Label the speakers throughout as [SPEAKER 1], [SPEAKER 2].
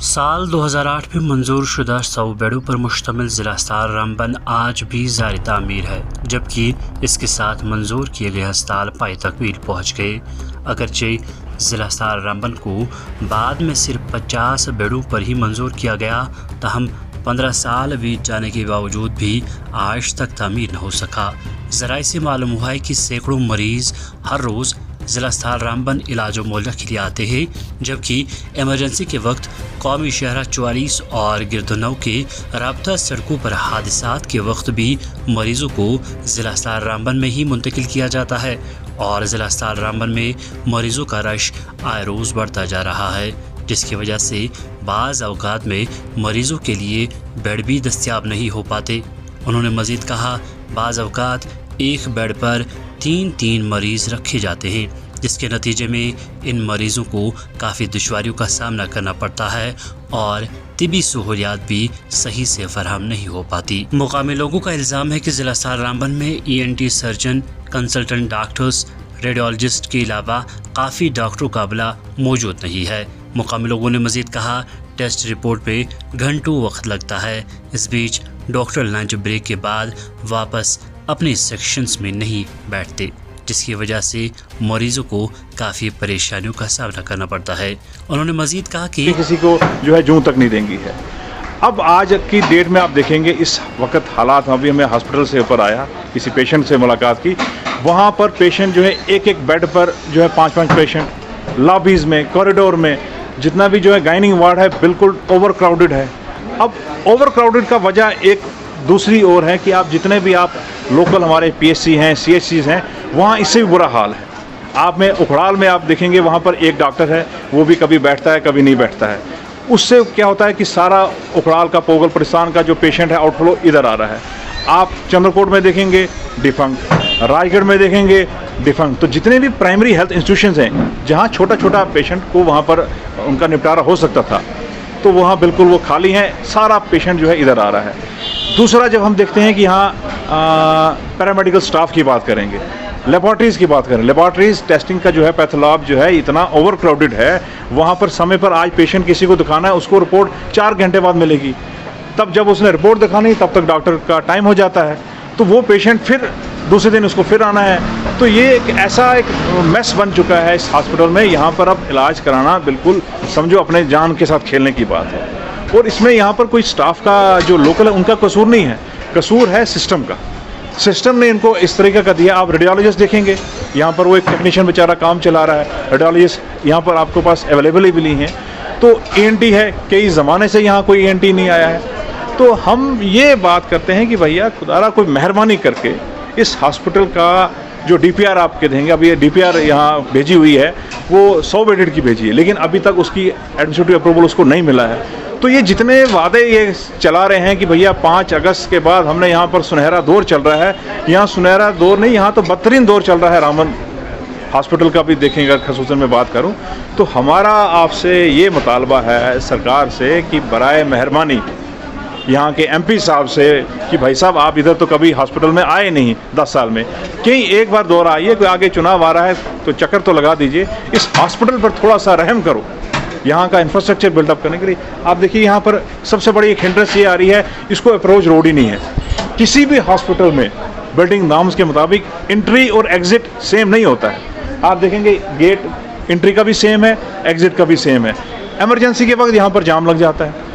[SPEAKER 1] साल 2008 में मंजूर शुदा 100 बेडों पर मुश्तमिल ज़िला अस्पताल रामबन आज भी ज़ारी तामीर है, जबकि इसके साथ मंजूर किए गए अस्पताल पाए तकमील पहुँच गए। अगरचे ज़िला अस्पताल रामबन को बाद में सिर्फ 50 बेडों पर ही मंजूर किया गया, ताहम 15 साल बीत जाने के बावजूद भी आज तक तामीर न हो सका। ज़राए से मालूम हुआ है कि सैकड़ों मरीज़ हर रोज़ ज़िला अस्पताल रामबन इलाज व मुआवजा के लिए आते हैं, जबकि इमरजेंसी के वक्त कौमी शहरा 44 और गिरदनौ के राब्ता सड़कों पर हादसात के वक्त भी मरीज़ों को ज़िला अस्पताल रामबन में ही मुंतकिल किया जाता है और ज़िला अस्पताल रामबन में मरीज़ों का रश आए रोज़ बढ़ता जा रहा है, जिसकी वजह से बाज़ औक़ात में मरीज़ों के लिए बेड भी दस्तियाब नहीं हो पाते। उन्होंने मज़ीद कहा, बाज़ औक़ात एक बेड पर 3-3 मरीज़ रखे जाते हैं, जिसके नतीजे में इन मरीज़ों को काफ़ी दुश्वारियों का सामना करना पड़ता है और तिबी सहूलियात भी सही से फराहम नहीं हो पाती। मुकामी लोगों का इल्ज़ाम है कि ज़िला अस्पताल रामबन में ENT surgeon, consultant doctors, radiologist के अलावा काफ़ी डॉक्टरों का अमला मौजूद नहीं है। मुकामी लोगों ने मज़ीद कहा, टेस्ट रिपोर्ट पे घंटों वक्त लगता है। इस बीच डॉक्टर लंच ब्रेक के बाद वापस अपने सेक्शंस में नहीं बैठते, जिसकी वजह से मरीजों को काफ़ी परेशानियों का सामना करना पड़ता है। उन्होंने मज़ीद कहा कि
[SPEAKER 2] किसी को जो है जूं तक नहीं देंगी है। अब आज की डेट में आप देखेंगे इस वक्त हालात, अभी हमें हॉस्पिटल से ऊपर आया, किसी पेशेंट से मुलाकात की, वहाँ पर पेशेंट जो है एक बेड पर जो है 5-5 पेशेंट, लॉबीज़ में, कॉरिडोर में, जितना भी जो है गाइनिंग वार्ड है बिल्कुल ओवर क्राउडेड है। अब ओवर क्राउडेड का वजह एक दूसरी ओर है कि आप जितने भी आप लोकल हमारे PSC हैं, CHCs हैं, वहाँ इससे भी बुरा हाल है। आप में उखड़ाल में आप देखेंगे वहाँ पर एक डॉक्टर है, वो भी कभी बैठता है कभी नहीं बैठता है। उससे क्या होता है कि सारा उखड़ाल का, पोगल परिस्तान का जो पेशेंट है आउटफ्लो इधर आ रहा है। आप चंद्रकोट में देखेंगे डिफंक्ट, राजगढ़ में देखेंगे डिफंक्ट। तो जितने भी प्राइमरी हेल्थ इंस्टीट्यूशंस हैं जहाँ छोटा छोटा पेशेंट को वहाँ पर उनका निपटारा हो सकता था, तो वहाँ बिल्कुल वो खाली हैं, सारा पेशेंट जो है इधर आ रहा है। दूसरा, जब हम देखते हैं कि यहाँ पैरामेडिकल स्टाफ की बात करेंगे, लेबॉर्ट्रीज़ की बात करें, लेबॉर्ट्रीज़ टेस्टिंग का जो है पैथोलैब जो है इतना ओवर क्राउडेड है, वहाँ पर समय पर आज पेशेंट किसी को दिखाना है, उसको रिपोर्ट 4 घंटे बाद मिलेगी। तब जब उसने रिपोर्ट दिखानी तब तक डॉक्टर का टाइम हो जाता है, तो वो पेशेंट फिर दूसरे दिन उसको फिर आना है। तो ये एक ऐसा एक मेस बन चुका है इस हॉस्पिटल में। यहाँ पर अब इलाज कराना बिल्कुल समझो अपने जान के साथ खेलने की बात है। और इसमें यहाँ पर कोई स्टाफ का जो लोकल है उनका कसूर नहीं है, कसूर है सिस्टम का। सिस्टम ने इनको इस तरीके का दिया। आप रेडियोलॉजिस्ट देखेंगे, यहाँ पर वो एक टेक्नीशियन बेचारा काम चला रहा है, रेडियोलॉजिस्ट यहाँ पर आपके पास अवेलेबल ही नहीं है। तो ENT है, कई ज़माने से यहाँ कोई ENT नहीं आया है। तो हम ये बात करते हैं कि भैया खुदारा कोई मेहरबानी करके इस हॉस्पिटल का जो DPR आपके देंगे, अभी ये DPR यहाँ भेजी हुई है, वो 100 बेडेड की भेजी है, लेकिन अभी तक उसकी एडमिनिस्ट्रेटिव अप्रूवल उसको नहीं मिला है। तो ये जितने वादे ये चला रहे हैं कि भैया 5 अगस्त के बाद हमने यहाँ पर सुनहरा दौर चल रहा है, यहाँ सुनहरा दौर नहीं, यहाँ तो बदतरीन दौर चल रहा है। रामबन हॉस्पिटल का भी देखेंगे, खसूसन मैं बात करूँ तो हमारा आपसे ये मुतालबा है सरकार से कि बराए मेहरबानी यहाँ के MP साहब से कि भाई साहब आप इधर तो कभी हॉस्पिटल में आए नहीं 10 साल में, कहीं एक बार दौर आइए, कोई आगे चुनाव आ रहा है तो चक्कर तो लगा दीजिए, इस हॉस्पिटल पर थोड़ा सा रहम करो यहाँ का इंफ्रास्ट्रक्चर बिल्डअप करने के लिए। आप देखिए यहाँ पर सबसे बड़ी एक हिंड्रेंस ये आ रही है, इसको अप्रोच रोड ही नहीं है। किसी भी हॉस्पिटल में बिल्डिंग नॉर्म्स के मुताबिक एंट्री और एग्जिट सेम नहीं होता है। आप देखेंगे गेट एंट्री का भी सेम है, एग्जिट का भी सेम है। एमरजेंसी के वक्त यहाँ पर जाम लग जाता है।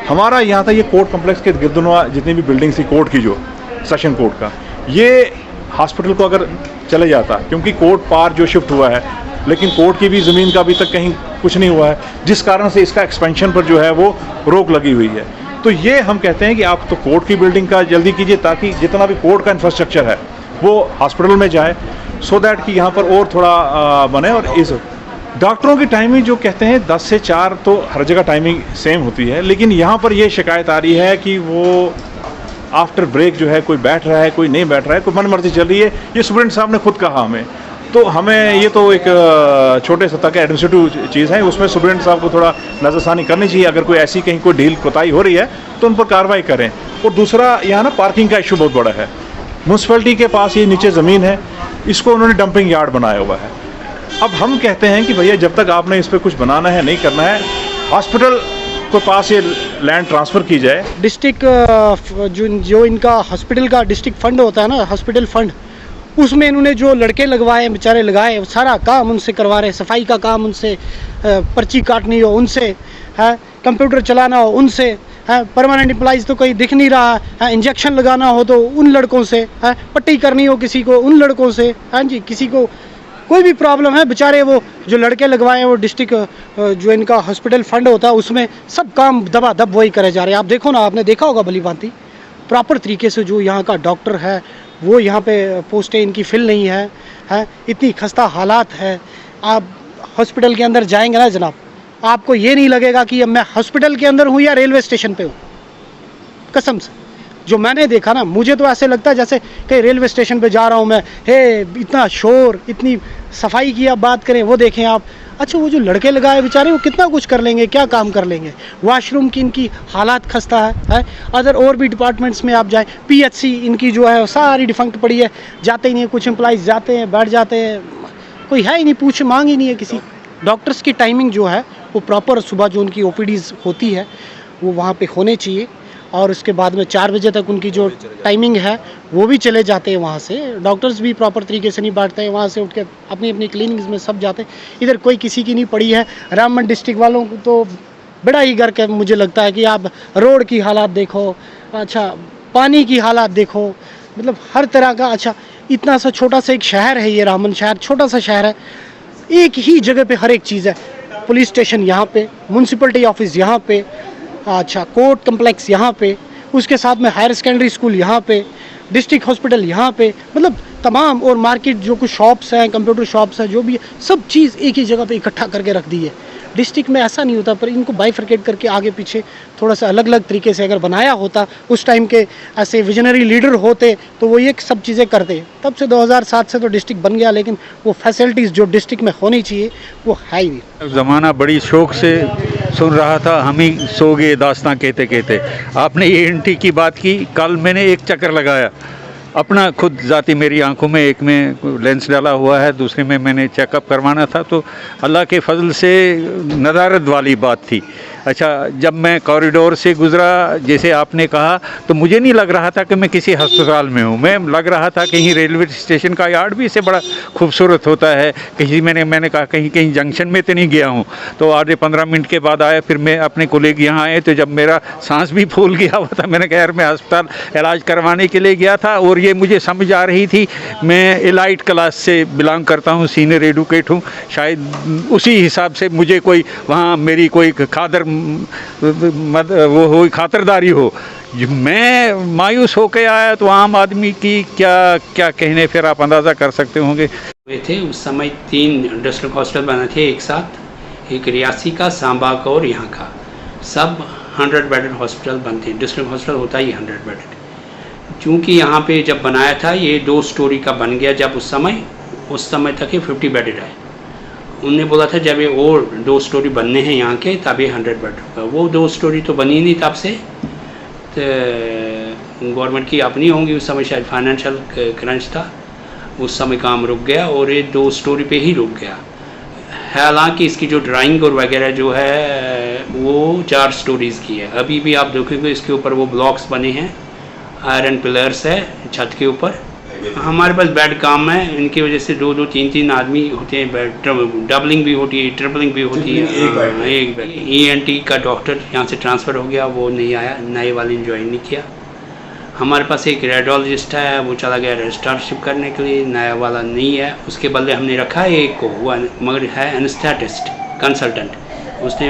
[SPEAKER 2] हमारा यहाँ था ये कोर्ट कम्प्लेक्स के गिरदनवा जितनी भी बिल्डिंग्स थी कोर्ट की, जो सेशन कोर्ट का, ये हॉस्पिटल को अगर चले जाता, क्योंकि कोर्ट पार जो शिफ्ट हुआ है, लेकिन कोर्ट की भी ज़मीन का अभी तक कहीं कुछ नहीं हुआ है, जिस कारण से इसका एक्सपेंशन पर जो है वो रोक लगी हुई है। तो ये हम कहते हैं कि आप तो कोर्ट की बिल्डिंग का जल्दी कीजिए, ताकि जितना भी कोर्ट का इंफ्रास्ट्रक्चर है वो हॉस्पिटल में जाए, सो दैट कि यहाँ पर और थोड़ा बने। और इस डॉक्टरों की टाइमिंग जो कहते हैं 10 से 4 तो हर जगह टाइमिंग सेम होती है, लेकिन यहाँ पर ये शिकायत आ रही है कि वो आफ्टर ब्रेक जो है कोई बैठ रहा है, कोई नहीं बैठ रहा है, कोई मन मर्जी चल रही है। ये सुप्रिटेंडेंट साहब ने खुद कहा हमें। तो हमें ये तो एक छोटे सतह का एडमिनिस्ट्रेटिव चीज़ है, उसमें सुप्रिटेंडेंट साहब को थोड़ा नज़रसानी करनी चाहिए। अगर कोई ऐसी कहीं कोई ढील कोताही हो रही है तो उन पर कार्रवाई करें। और दूसरा, यहाँ ना पार्किंग का इशू बहुत बड़ा है। म्यूनसिपैलिटी के पास ये नीचे ज़मीन है, इसको उन्होंने डंपिंग यार्ड बनाया हुआ है। अब हम कहते हैं कि भैया जब तक आपने इस पर कुछ बनाना है, नहीं करना है, हॉस्पिटल को पास ये लैंड ट्रांसफ़र की जाए।
[SPEAKER 3] डिस्ट्रिक्ट जो इनका हॉस्पिटल का डिस्ट्रिक्ट फंड होता है ना, हॉस्पिटल फंड, उसमें इन्होंने जो लड़के लगवाए, बेचारे लगाए, सारा काम उनसे करवा रहे, सफाई का काम उनसे, पर्ची काटनी हो उनसे, है कंप्यूटर चलाना हो उनसे, है परमानेंट एम्प्लॉइज़ तो कोई दिख नहीं रहा है, इंजेक्शन लगाना हो तो उन लड़कों से, है पट्टी करनी हो किसी को उन लड़कों से, हाँ जी, किसी को कोई भी प्रॉब्लम है, बेचारे वो जो लड़के लगवाए हैं वो डिस्ट्रिक्ट जो इनका हॉस्पिटल फंड होता है उसमें सब काम दबा दब वही करे जा रहे हैं। आप देखो ना, आपने देखा होगा भली भांति प्रॉपर तरीके से जो यहाँ का डॉक्टर है वो यहाँ पे पोस्टें इनकी फिल नहीं है, इतनी खस्ता हालात है। आप हॉस्पिटल के अंदर जाएंगे ना जनाब, आपको ये नहीं लगेगा कि अब मैं हॉस्पिटल के अंदर हूँ या रेलवे स्टेशन पे हूँ। कसम से जो मैंने देखा ना, मुझे तो ऐसे लगता है जैसे कहीं रेलवे स्टेशन पे जा रहा हूँ मैं। हे इतना शोर, इतनी सफाई की आप बात करें, वो देखें आप। अच्छा, वो जो लड़के लगाए बेचारे वो कितना कुछ कर लेंगे, क्या काम कर लेंगे। वॉशरूम की इनकी हालात खस्ता है। अदर और भी डिपार्टमेंट्स में आप जाएँ, PHC इनकी जो है सारी डिफंक्ट पड़ी है, जाते ही नहीं है। कुछ एम्प्लॉइज़ जाते हैं, बैठ जाते हैं, कोई है ही नहीं, पूछ मांग ही नहीं है किसी। डॉक्टर्स की टाइमिंग जो है वो प्रॉपर सुबह जो उनकी OPDs होती है वो वहाँ पे होने चाहिए, और उसके बाद में 4 बजे तक उनकी जो टाइमिंग है वो भी चले जाते हैं वहाँ से। डॉक्टर्स भी प्रॉपर तरीके से नहीं बैठते हैं, वहाँ से उठ के अपनी अपनी क्लिनिक्स में सब जाते हैं। इधर कोई किसी की नहीं पड़ी है। रामबन डिस्ट्रिक्ट वालों को तो बड़ा ही गर्व है, मुझे लगता है कि आप रोड की हालात देखो, अच्छा पानी की हालात देखो, मतलब हर तरह का। अच्छा, इतना सा छोटा सा एक शहर है ये रामबन शहर, छोटा सा शहर है, एक ही जगह पे हर एक चीज़ है। पुलिस स्टेशन यहाँ पे, म्यूनसिपलिटी ऑफिस यहाँ पे, अच्छा कोर्ट कम्प्लेक्स यहाँ पे, उसके साथ में हायर सेकेंडरी स्कूल यहाँ पे, डिस्ट्रिक्ट हॉस्पिटल यहाँ पे, मतलब तमाम, और मार्केट जो कुछ शॉप्स हैं, कंप्यूटर शॉप्स हैं, जो भी है, सब चीज़ एक ही जगह पे इकट्ठा करके रख दी है। डिस्ट्रिक्ट में ऐसा नहीं होता, पर इनको बाइफरकेट करके आगे पीछे थोड़ा सा अलग अलग तरीके से अगर बनाया होता, उस टाइम के ऐसे विजनरी लीडर होते तो वो ये सब चीज़ें करते। तब से 2007 से तो डिस्ट्रिक्ट बन गया, लेकिन वो फैसिलिटीज़ जो डिस्ट्रिक्ट में होनी चाहिए वो है ही नहीं।
[SPEAKER 4] ज़माना बड़ी शौक से सुन रहा था, हम ही सो गए दास्तां कहते कहते। आपने ENT की बात की, कल मैंने एक चक्कर लगाया अपना खुद ज़ाती, मेरी आंखों में एक में लेंस डाला हुआ है, दूसरे में मैंने चेकअप करवाना था, तो अल्लाह के फजल से नदारत वाली बात थी। अच्छा, जब मैं कॉरिडोर से गुज़रा, जैसे आपने कहा, तो मुझे नहीं लग रहा था कि मैं किसी अस्पताल में हूँ, मैं लग रहा था कहीं रेलवे स्टेशन का यार्ड भी इससे बड़ा खूबसूरत होता है, कहीं मैंने कहा कहीं जंक्शन में तो नहीं गया हूँ। तो आधे 15 मिनट के बाद आया, फिर मैं अपने कोलेग यहाँ आए, तो जब मेरा सांस भी फूल गया हुआ था, मैंने कहा यार मैं अस्पताल इलाज करवाने के लिए गया था, और ये मुझे समझ आ रही थी। मैं एलाइट क्लास से बिलोंग करता हूँ, सीनियर एडुकेट हूँ, शायद उसी हिसाब से मुझे कोई वहाँ मेरी कोई वो हो खातिरदारी हो। मैं मायूस होकर आया, तो आम आदमी की क्या कहने, फिर आप अंदाज़ा कर सकते होंगे।
[SPEAKER 5] हुए थे उस समय 3 डिस्ट्रिक्ट हॉस्पिटल बने थे एक साथ, एक रियासी का, सांबा का और यहाँ का, सब 100 बेडेड हॉस्पिटल बनते। डिस्ट्रिक्ट हॉस्पिटल होता ही 100 बेडेड। चूँकि यहाँ पे जब बनाया था ये 2 स्टोरी का बन गया, जब उस समय तक ये 50 बेडेड है। उनने बोला था जब ये और 2 स्टोरी बनने हैं यहाँ के, तब ये 100 बेड होगा। वो 2 स्टोरी तो बनी नहीं तब से, तो गवर्नमेंट की अपनी होंगी, उस समय शायद फाइनेंशियल क्रंच था, उस समय काम रुक गया और ये 2 स्टोरी पे ही रुक गया। हालांकि इसकी जो ड्राइंग और वगैरह जो है वो 4 स्टोरीज़ की है। अभी भी आप देखोगे इसके ऊपर वो ब्लॉक्स बने हैं, आयरन पिलर्स है छत के ऊपर। हमारे पास बेड काम है, इनकी वजह से 2-2, 3-3 आदमी होते हैं, बेड डबलिंग भी होती है, ट्रिपलिंग भी होती है। एक बेड ENT का डॉक्टर यहाँ से ट्रांसफ़र हो गया, वो नहीं आया, नए वाले ने ज्वाइन नहीं किया। हमारे पास एक रेडियोलॉजिस्ट है, वो चला गया रजिस्ट्रारशिप करने के लिए, नया वाला नहीं है। उसके बदले हमने रखा है एक को, वो मगर है एनेस्थेटिस्ट कंसल्टेंट, उसने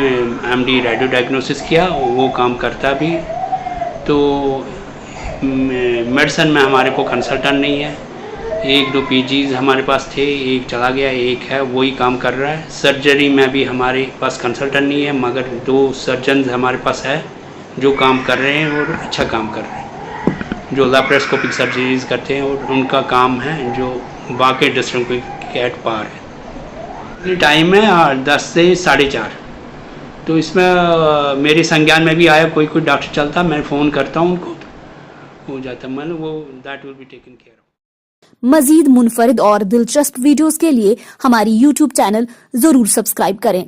[SPEAKER 5] MD रेडियो डायग्नोसिस किया, वो काम करता भी। तो मेडिसिन में हमारे को कंसल्टेंट नहीं है। 1-2 PGs हमारे पास थे, एक चला गया, एक है वही काम कर रहा है। सर्जरी में भी हमारे पास कंसल्टेंट नहीं है, मगर 2 सर्जन्स हमारे पास है जो काम कर रहे हैं और अच्छा काम कर रहे हैं, जो लैप्रोस्कोपिक सर्जरीज करते हैं, और उनका काम है जो बाकी डिस्ट्रिक्ट के एट पार है। टाइम है 10 से 4:30। तो इसमें मेरे संज्ञान में भी आया, कोई डॉक्टर चलता, मैं फ़ोन करता हूँ उनको, हो जाता मन वो, that will be taken care of.
[SPEAKER 6] मजीद मुनफरिद और दिलचस्प वीडियोस के लिए हमारी YouTube चैनल जरूर सब्सक्राइब करें।